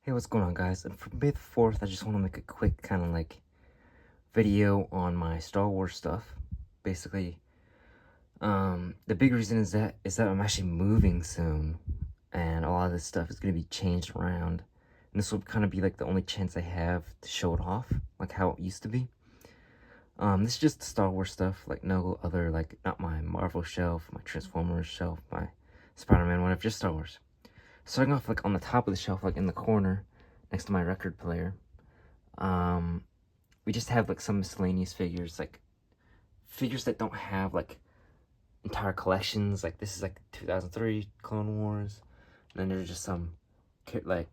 Hey, what's going on, guys? And for May the 4th, I just want to make a quick kind of like video on my Star Wars stuff. Basically, the big reason is that I'm actually moving soon, and a lot of this stuff is gonna be changed around. And this will kind of be like the only chance I have to show it off, like how it used to be. This is just Star Wars stuff, like no other, like not my Marvel shelf, my Transformers shelf, my Spider-Man, whatever, just Star Wars. Starting off like on the top of the shelf, like in the corner, next to my record player. We just have like some miscellaneous figures, like figures that don't have like entire collections. Like this is like 2003 Clone Wars, and then there's just some like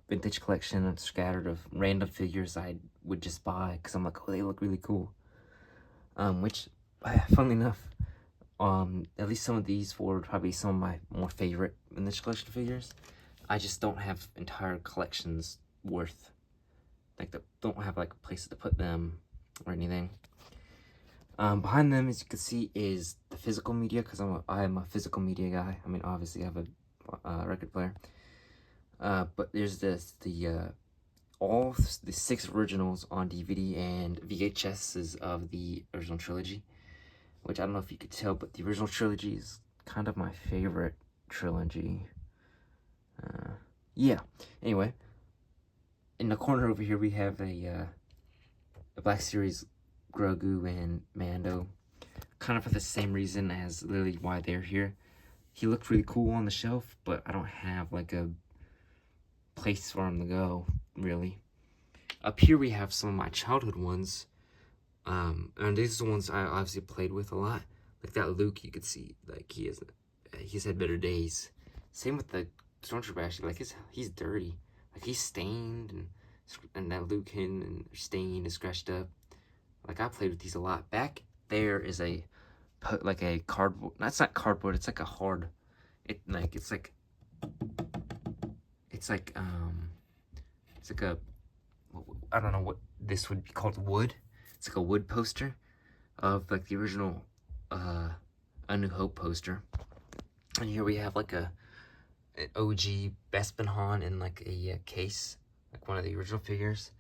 vintage collection scattered of random figures I would just buy because I'm like, oh, they look really cool. Which, funnily enough, at least some of these four would probably be some of my more favorite vintage collection figures. I just don't have entire collections worth, like, that don't have like places to put them or anything. Behind them, as you can see, is the physical media, because I am a physical media guy. I mean, obviously I have a record player. But there's all the 6 originals on DVD and VHSs of the original trilogy, which I don't know if you could tell, but the original trilogy is kind of my favorite trilogy. Yeah. Anyway, in the corner over here we have a Black Series Grogu and Mando, kind of for the same reason as literally why they're here. He looked really cool on the shelf, but I don't have like a place for him to go, really. Up here we have some of my childhood ones, and these are the ones I obviously played with a lot. Like that Luke, you could see, like he's had better days. Same with the Stormtrooper, actually. Like he's dirty, like he's stained, and that Luke and stained and scratched up. Like I played with these a lot. Back there is a cardboard. That's not cardboard. It's like a hard. It's like a, I don't know what this would be called, wood. It's like a wood poster of like the original A New Hope poster. And here we have like an OG Bespin Han in like a case, like one of the original figures.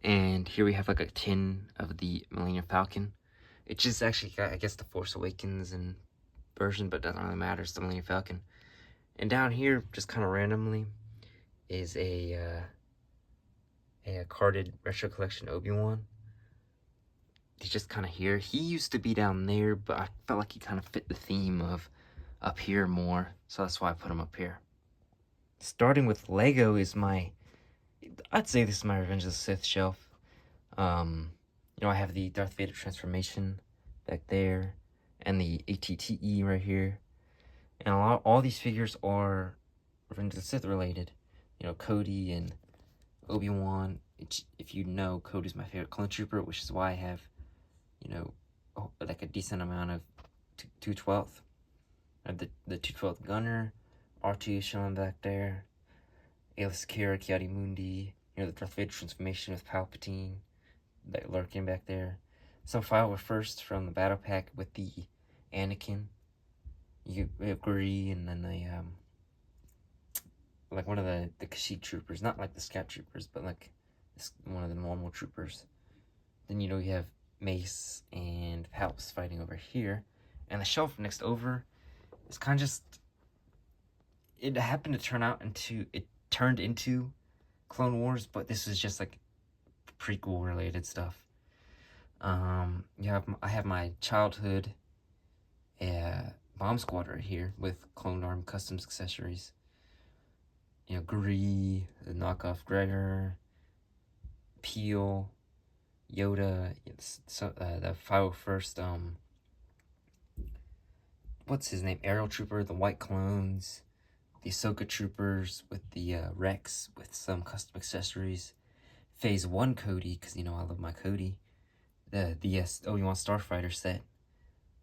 And here we have like a tin of the Millennium Falcon. It's just actually, I guess, the Force Awakens and version, but it doesn't really matter. It's the Millennium Falcon. And down here, just kind of randomly, is a carded retro collection Obi-Wan. He's just kind of here. He used to be down there, but I felt like he kind of fit the theme of up here more, so that's why I put him up here. Starting with Lego is I'd say this is my Revenge of the Sith shelf. I have the Darth Vader transformation back there, and the ATTE right here. And all these figures are Revenge of the Sith related. Cody and Obi-Wan. If you know, Cody's my favorite clone trooper, which is why I have, like a decent amount of 212th. I have the 212th Gunner, R2 showing back there, Aayla Secura, Ki-Adi-Mundi, the Darth Vader transformation with Palpatine, that lurking back there. Some file first from the battle pack with the Anakin. We have Guri, and then like one of the Kashyyyk troopers, not like the scout troopers, but like one of the normal troopers. Then you have Mace and Palps fighting over here, and the shelf next over is kind of just, it happened to turned into Clone Wars, but this is just like prequel related stuff. I have my childhood bomb squad right here with Clone Arm customs accessories. Gree, the knockoff Gregor, Peel, Yoda, the 501st, what's his name? Aerial Trooper, the White Clones, the Ahsoka Troopers with the Rex with some custom accessories. Phase 1 Cody, because I love my Cody. The Obi-Wan Starfighter set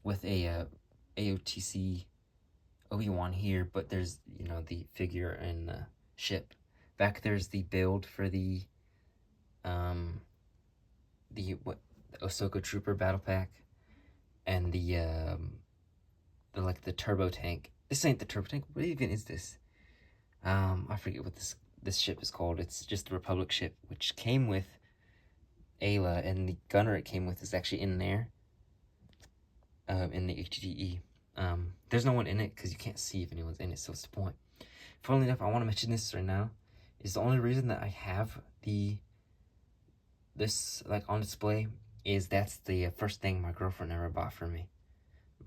with a AOTC Obi-Wan here, but there's the figure and the ship. Back there's the build for the Ahsoka Trooper battle pack, and the turbo tank. This ain't the turbo tank. What even is this? I forget what this this ship is called. It's just the Republic ship, which came with Ayla, and the gunner it came with is actually in there, in the HDE. There's no one in it because you can't see if anyone's in it, so what's the point? Funnily enough, I want to mention this right now. Is the only reason that I have this like on display is that's the first thing my girlfriend ever bought for me.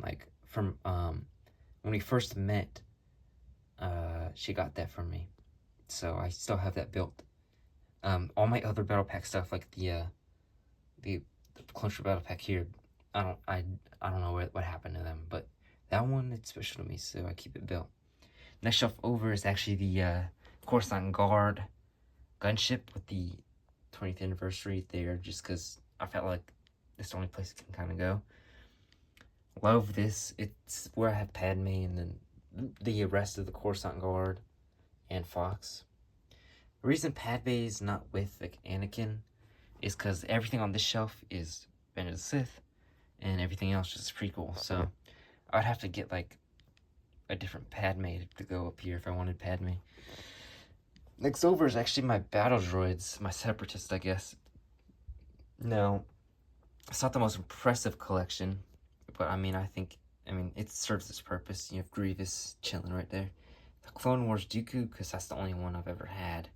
Like from when we first met, she got that for me, so I still have that built. All my other battle pack stuff, like the Clone battle pack here, I don't know what happened to them, but that one, it's special to me, so I keep it built. Next shelf over is actually the Coruscant Guard gunship with the 20th anniversary there, just because I felt like it's the only place it can kind of go. Love this. It's where I have Padme and then the rest of the Coruscant Guard and Fox. The reason Padme is not with like Anakin is because everything on this shelf is Revenge of the Sith, and everything else is prequel. So I'd have to get like a different Padme to go up here if I wanted Padme. Next over is actually my battle droids, my separatists, I guess. No, it's not the most impressive collection, but I mean, it serves its purpose. You have Grievous chilling right there. The Clone Wars Dooku, because that's the only one I've ever had.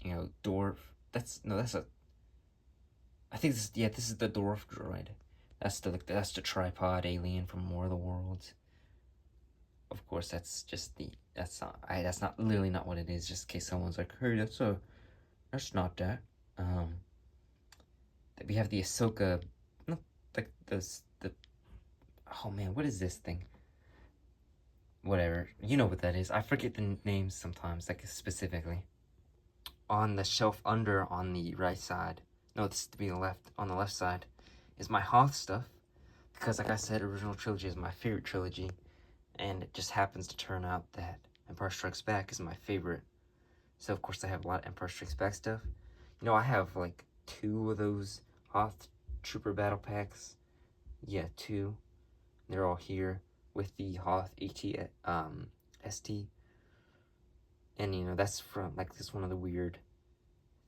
You know, Dwarf. I think this is the Dwarf droid. That's the tripod alien from War of the Worlds. Of course, that's literally not what it is. Just in case someone's like, hey, that's not that. We have the Ahsoka, like oh man, what is this thing? Whatever, you know what that is. I forget the names sometimes, like specifically. On the shelf under on the right side, no, this is to be on the left side, is my Hoth stuff, because like I said, original trilogy is my favorite trilogy, and it just happens to turn out that Empire Strikes Back is my favorite. So of course I have a lot of Empire Strikes Back stuff. You know, I have like 2 of those Hoth Trooper battle packs. Yeah, 2. They're all here with the Hoth ST. And you know, that's from like this one of the weird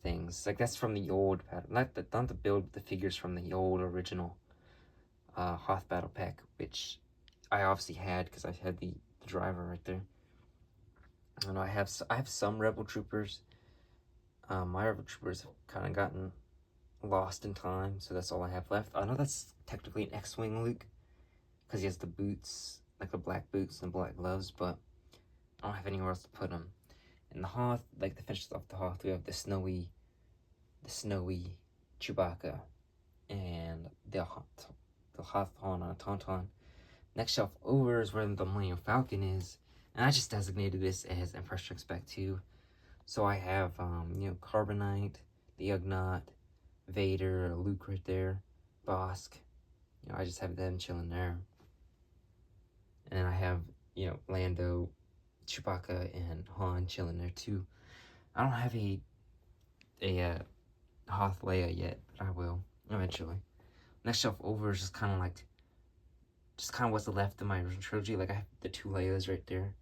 things. Like that's from the old not the build, but the figures from the old original Hoth battle pack, which I obviously had because I had the driver right there. And I have some Rebel Troopers. My Rebel Troopers have kind of gotten lost in time, so that's all I have left. I know that's technically an X-Wing Luke, because he has the boots, like the black boots and black gloves, but I don't have anywhere else to put them. And the Hoth, like the finishes off the Hoth, we have the snowy Chewbacca, and the Hoth on a Tauntaun. Next shelf over is where the Millennium Falcon is, and I just designated this as Empire Strikes Back 2. So I have, Carbonite, the Ugnaught, Vader, Luke right there, Bosk. I just have them chilling there. And I have, Lando, Chewbacca, and Han chilling there too. I don't have a Hoth Leia yet, but I will eventually. Next shelf over is just kind of what's left of my original trilogy. Like I have the 2 Leias right there,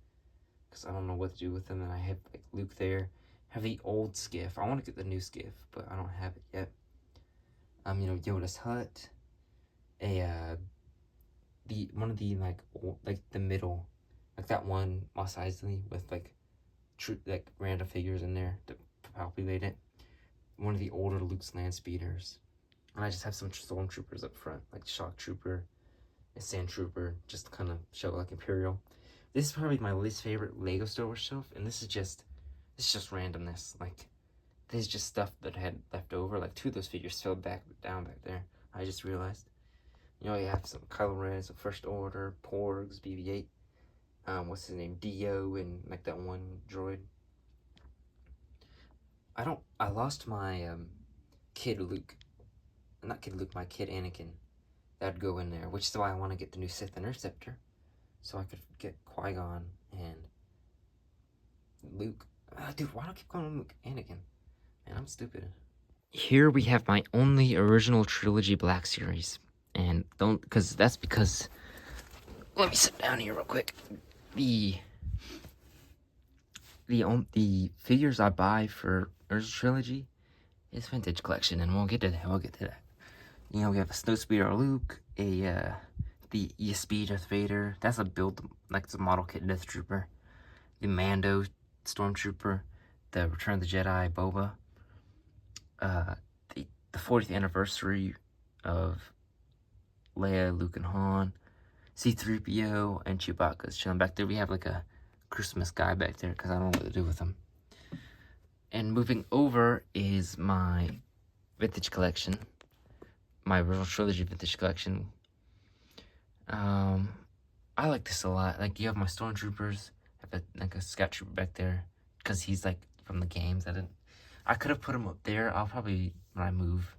because I don't know what to do with them, and I have like Luke there. I have the old skiff. I want to get the new skiff, but I don't have it yet. Yoda's hut, one of the like the middle, like that one Mos Eisley with like random figures in there to populate it. One of the older Luke's land speeders, and I just have some stormtroopers up front, like Shock Trooper, and Sand Trooper, just to kind of show like Imperial. This is probably my least favorite Lego Star Wars shelf, and this is just randomness. Like this is just stuff that I had left over. Like 2 of those figures fell down back there. I just realized. You have some Kylo Ren, some First Order, Porgs, BB-8. What's his name? Dio, and like that one droid. I lost my kid Luke. Not kid Luke, my kid Anakin. That'd go in there, which is why I want to get the new Sith Interceptor, so I could get Qui-Gon and Luke. Dude, why do I keep calling Luke Anakin? Man, I'm stupid. Here we have my only original trilogy Black Series, and because let me sit down here real quick. the figures I buy for Urza Trilogy is Vintage Collection, and we'll get to that. You know, we have a Snowspeeder Luke, the ESP Darth Vader. That's a build, like it's a model kit Death Trooper. The Mando Stormtrooper, the Return of the Jedi Boba. The 40th anniversary of Leia, Luke, and Han. C-3PO and Chewbacca's chilling back there. We have like a Christmas guy back there because I don't know what to do with him. And moving over is my vintage collection, my original trilogy vintage collection. I like this a lot. Like, you have my Stormtroopers. I have a Scout Trooper back there because he's like from the games. I could have put him up there. I'll probably, when I move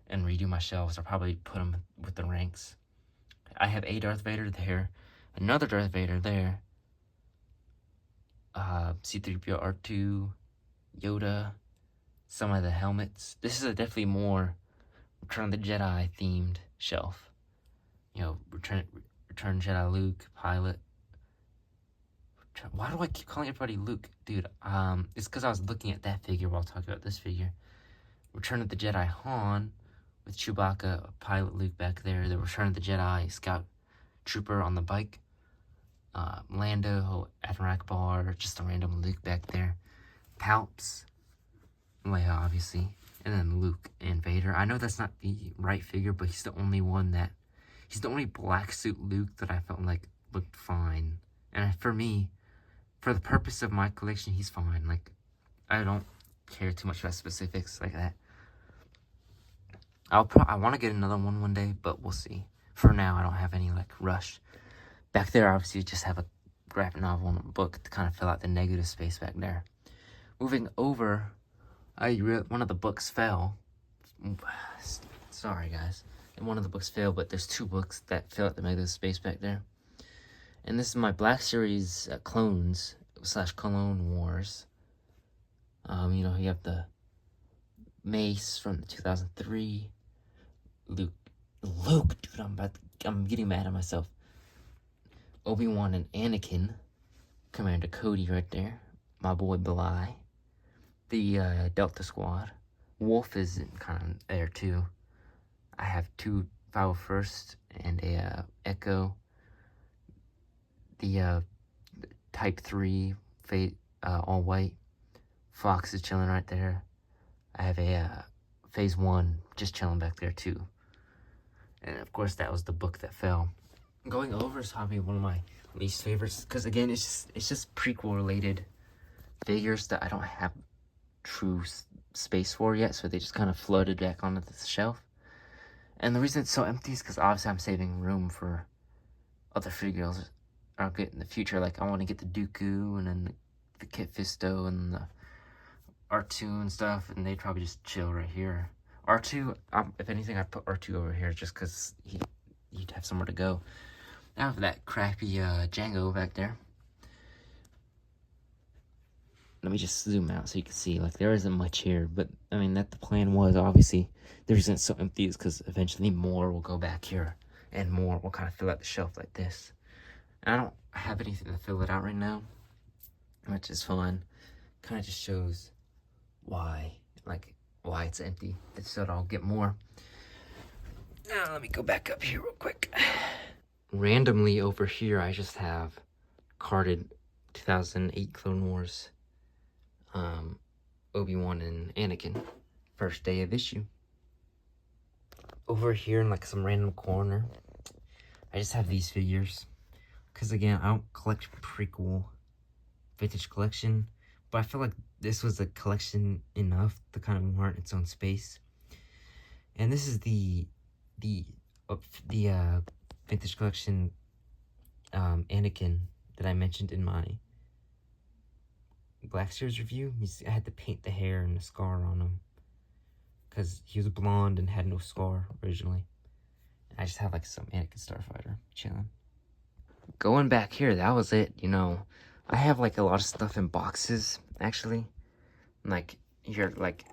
and redo my shelves, I'll probably put him with the ranks. I have a Darth Vader there, another Darth Vader there, C-3PO, R2, Yoda, some of the helmets. This is a definitely more Return of the Jedi themed shelf. You know, Return Jedi Luke, Pilot. Why do I keep calling everybody Luke? Dude, it's because I was looking at that figure while talking about this figure. Return of the Jedi Han, with Chewbacca, Pilot Luke back there. The Return of the Jedi Scout Trooper on the bike. Lando, Admiral Akbar, just a random Luke back there. Palps, Leia, obviously. And then Luke and Vader. I know that's not the right figure, but he's the only black suit Luke that I felt like looked fine. And for me, for the purpose of my collection, he's fine. Like, I don't care too much about specifics like that. I want to get another one day, but we'll see. For now, I don't have any, like, rush. Back there, obviously, you just have a graphic novel and a book to kind of fill out the negative space back there. Moving over, one of the books fell. Sorry, guys. And one of the books fell, but there's two books that fill out the negative space back there. And this is my Black Series Clones / Clone Wars. You know, you have the Mace from 2003. Luke, dude, I'm getting mad at myself. Obi-Wan and Anakin. Commander Cody right there. My boy Bly. The Delta Squad. Wolf is kind of there too. I have two 501st and a Echo. The Type 3 all white. Fox is chilling right there. I have a Phase 1 just chilling back there too. And of course that was the book that fell. Going over is probably one of my least favorites because again it's just prequel related figures that I don't have true space for yet, so they just kind of flooded back onto the shelf. And the reason it's so empty is because obviously I'm saving room for other figures I'll get in the future. Like, I want to get the Dooku and then the Kit Fisto and the R2 and stuff, and they'd probably just chill right here. R2, if anything, I'd put R2 over here just because he'd have somewhere to go. I have that crappy Django back there. Let me just zoom out so you can see. Like, there isn't much here, but I mean, that the plan was, obviously. The reason it's so empty is because eventually more will go back here, and more will kind of fill out the shelf like this. And I don't have anything to fill it out right now, which is fine. Kind of just shows why it's empty, so that I'll get more. Now let me go back up here real quick. Randomly over here, I just have carded 2008 Clone Wars, Obi-Wan and Anakin, first day of issue. Over here in like some random corner, I just have these figures. Because again, I don't collect prequel vintage collection, but I feel like this was a collection enough to kind of warrant its own space. And this is the vintage collection Anakin that I mentioned in my Black Series review. I had to paint the hair and the scar on him because he was blonde and had no scar originally. I just have like some Anakin Starfighter chilling. Going back here, that was it. You know, I have like a lot of stuff in boxes actually. Like here, like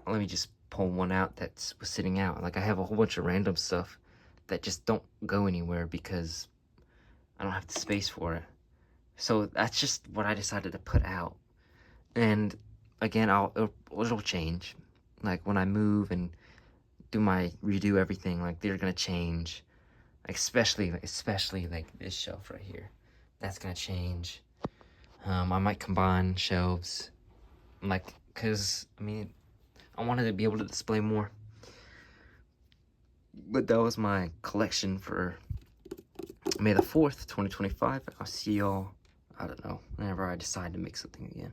let me just pull one out that was sitting out. Like, I have a whole bunch of random stuff that just don't go anywhere because I don't have the space for it. So that's just what I decided to put out. And again, it'll change. Like when I move and redo everything, like they're gonna change. Like especially like this shelf right here. That's gonna change. I might combine shelves, like, cause I mean, I wanted to be able to display more. But that was my collection for May the 4th, 2025. I'll see y'all, I don't know, whenever I decide to make something again.